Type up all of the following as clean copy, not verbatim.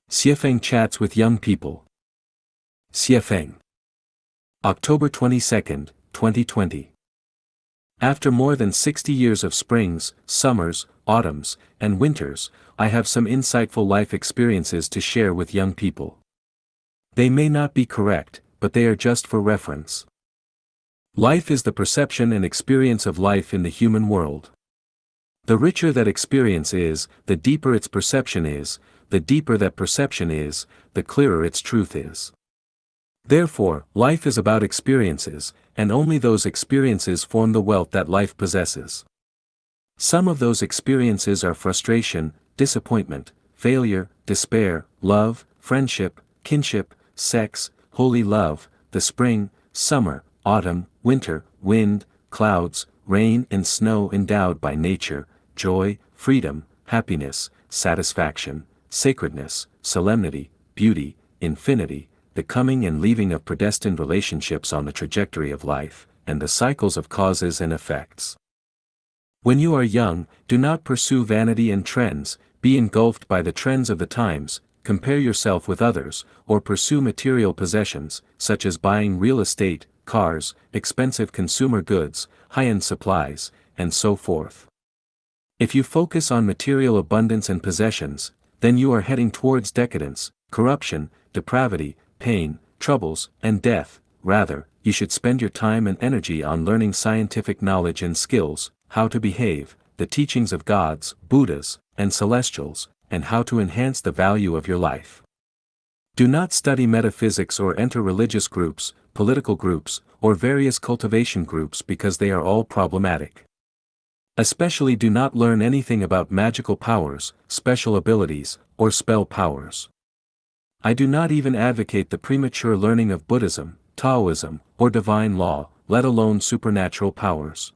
Xuefeng chats with young people. Xuefeng. October 22, 2020. After more than 60 years of springs, summers, autumns, and winters, I have some insightful life experiences to share with young people. They may not be correct, but they are just for reference. Life is the perception and experience of life in the human world. The richer that experience is, the deeper its perception is, the deeper that perception is, the clearer its truth is. Therefore, life is about experiences, and only those experiences form the wealth that life possesses. Some of those experiences are frustration, disappointment, failure, despair, love, friendship, kinship, sex, holy love, the spring, summer, autumn, winter, wind, clouds, rain and snow endowed by nature, joy, freedom, happiness, satisfaction, sacredness, solemnity, beauty, infinity, the coming and leaving of predestined relationships on the trajectory of life, and the cycles of causes and effects. When you are young, do not pursue vanity and trends, be engulfed by the trends of the times, compare yourself with others, or pursue material possessions, such as buying real estate, cars, expensive consumer goods, high-end supplies, and so forth. If you focus on material abundance and possessions, then you are heading towards decadence, corruption, depravity, pain, troubles, and death. Rather, you should spend your time and energy on learning scientific knowledge and skills, how to behave, the teachings of gods, Buddhas, and celestials, and how to enhance the value of your life. Do not study metaphysics or enter religious groups, political groups, or various cultivation groups because they are all problematic. Especially do not learn anything about magical powers, special abilities, or spell powers. I do not even advocate the premature learning of Buddhism, Taoism, or divine law, let alone supernatural powers.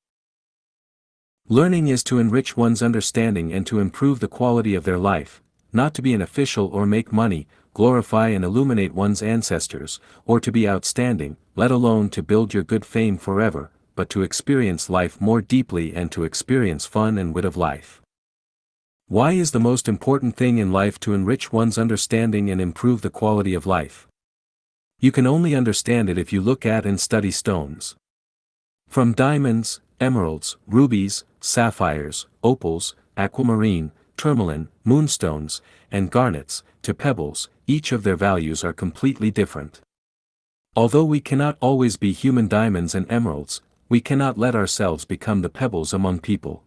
Learning is to enrich one's understanding and to improve the quality of their life, not to be an official or make money, glorify and illuminate one's ancestors, or to be outstanding, let alone to build your good fame forever, but to experience life more deeply and to experience fun and wit of life. Why is the most important thing in life to enrich one's understanding and improve the quality of life? You can only understand it if you look at and study stones. From diamonds, emeralds, rubies, sapphires, opals, aquamarine, tourmaline, moonstones, and garnets, to pebbles, each of their values are completely different. Although we cannot always be human diamonds and emeralds, we cannot let ourselves become the pebbles among people.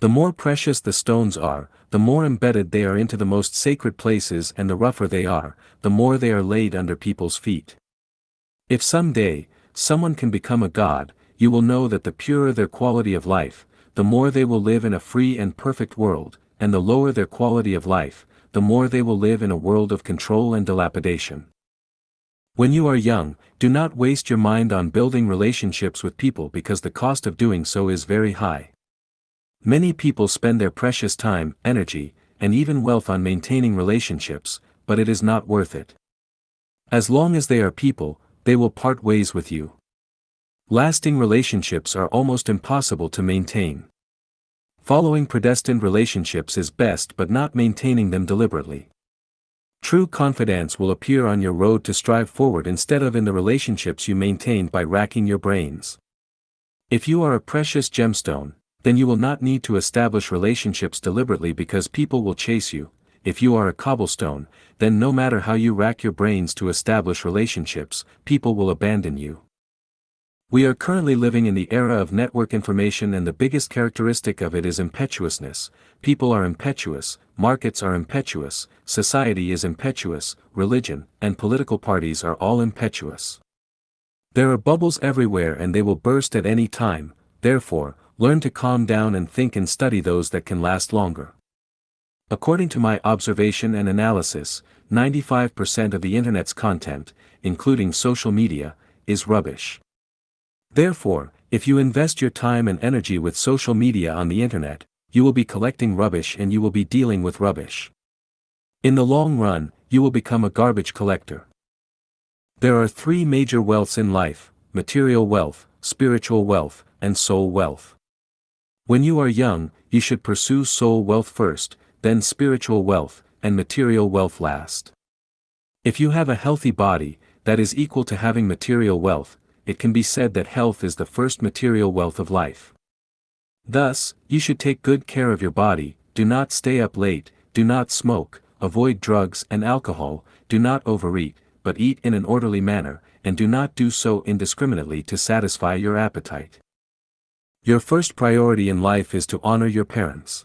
The more precious the stones are, the more embedded they are into the most sacred places, and the rougher they are, the more they are laid under people's feet. If someday, someone can become a god, you will know that the purer their quality of life, the more they will live in a free and perfect world, and the lower their quality of life, the more they will live in a world of control and dilapidation. When you are young, do not waste your mind on building relationships with people because the cost of doing so is very high. Many people spend their precious time, energy, and even wealth on maintaining relationships, but it is not worth it. As long as they are people, they will part ways with you. Lasting relationships are almost impossible to maintain. Following predestined relationships is best, but not maintaining them deliberately. True confidence will appear on your road to strive forward instead of in the relationships you maintain by racking your brains. If you are a precious gemstone, then you will not need to establish relationships deliberately because people will chase you. If you are a cobblestone, then no matter how you rack your brains to establish relationships, people will abandon you. We are currently living in the era of network information, and the biggest characteristic of it is impetuousness. People are impetuous, markets are impetuous, society is impetuous, religion and political parties are all impetuous. There are bubbles everywhere and they will burst at any time. Therefore, learn to calm down and think and study those that can last longer. According to my observation and analysis, 95% of the internet's content, including social media, is rubbish. Therefore, if you invest your time and energy with social media on the internet, you will be collecting rubbish and you will be dealing with rubbish. In the long run, you will become a garbage collector. There are three major wealths in life: material wealth, spiritual wealth, and soul wealth. When you are young, you should pursue soul wealth first, then spiritual wealth, and material wealth last. If you have a healthy body, that is equal to having material wealth, it can be said that health is the first material wealth of life. Thus, you should take good care of your body, do not stay up late, do not smoke, avoid drugs and alcohol, do not overeat, but eat in an orderly manner, and do not do so indiscriminately to satisfy your appetite. Your first priority in life is to honor your parents.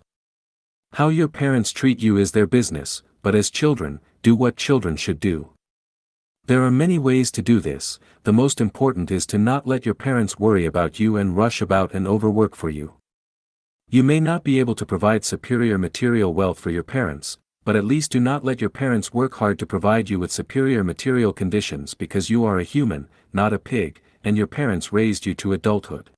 How your parents treat you is their business, but as children, do what children should do. There are many ways to do this. The most important is to not let your parents worry about you and rush about and overwork for you. You may not be able to provide superior material wealth for your parents, but at least do not let your parents work hard to provide you with superior material conditions because you are a human, not a pig, and your parents raised you to adulthood.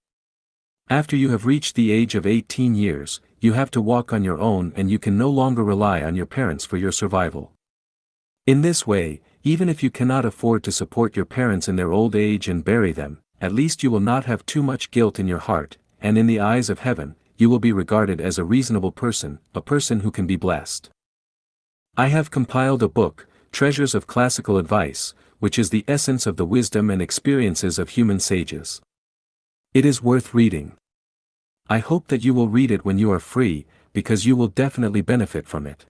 After you have reached the age of 18 years, you have to walk on your own and you can no longer rely on your parents for your survival. In this way, even if you cannot afford to support your parents in their old age and bury them, at least you will not have too much guilt in your heart, and in the eyes of heaven, you will be regarded as a reasonable person, a person who can be blessed. I have compiled a book, Treasures of Classical Advice, which is the essence of the wisdom and experiences of human sages. It is worth reading. I hope that you will read it when you are free, because you will definitely benefit from it.